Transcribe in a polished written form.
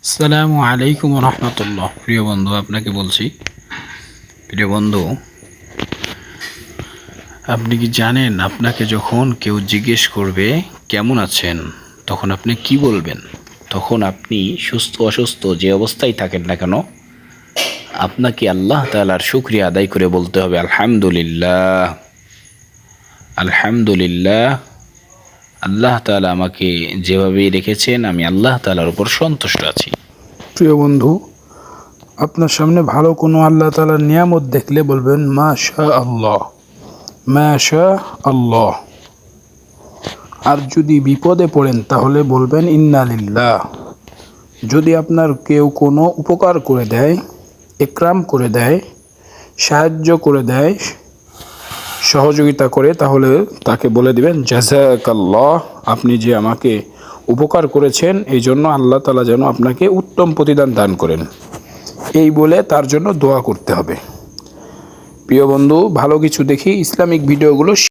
আসসালামু আলাইকুম রহমতুল্লাহ। প্রিয় বন্ধু, আপনাকে বলছি, প্রিয় বন্ধু, আপনি কি জানেন আপনাকে যখন কেউ জিজ্ঞেস করবে কেমন আছেন, তখন আপনি কি বলবেন? তখন আপনি সুস্থ অসুস্থ যে অবস্থায় থাকেন না কেন, আপনাকে আল্লাহ তাআলার শুকরিয়া আদায় করে বলতে হবে আলহামদুলিল্লাহ, আলহামদুলিল্লাহ। আল্লাহ তাআলা আমাকে যেভাবেই রেখেছেন, আমি আল্লাহ তাআলার উপর সন্তুষ্ট আছি। প্রিয় বন্ধু, আপনার সামনে ভালো কোনো আল্লাহ তাআলার নিয়ামত দেখলে বলবেন মাশা আল্লাহ, মাশা আল্লাহ। আর যদি বিপদে পড়েন তাহলে বলবেন ইন্না লিল্লাহ। যদি আপনার কেউ কোনো উপকার করে দেয়, ইকরাম করে দেয়, সাহায্য করে দেয়, সহযোগিতা করে, তাহলে তাকে বলে দিবেন জাযাকাল্লাহ। আপনি যে আমাকে উপকার করেছেন, এই জন্য আল্লাহ তাআলা যেন আপনাকে উত্তম প্রতিদান দান করেন, এই বলে তার জন্য দোয়া করতে হবে। প্রিয় বন্ধু, ভালো কিছু দেখি ইসলামিক ভিডিওগুলো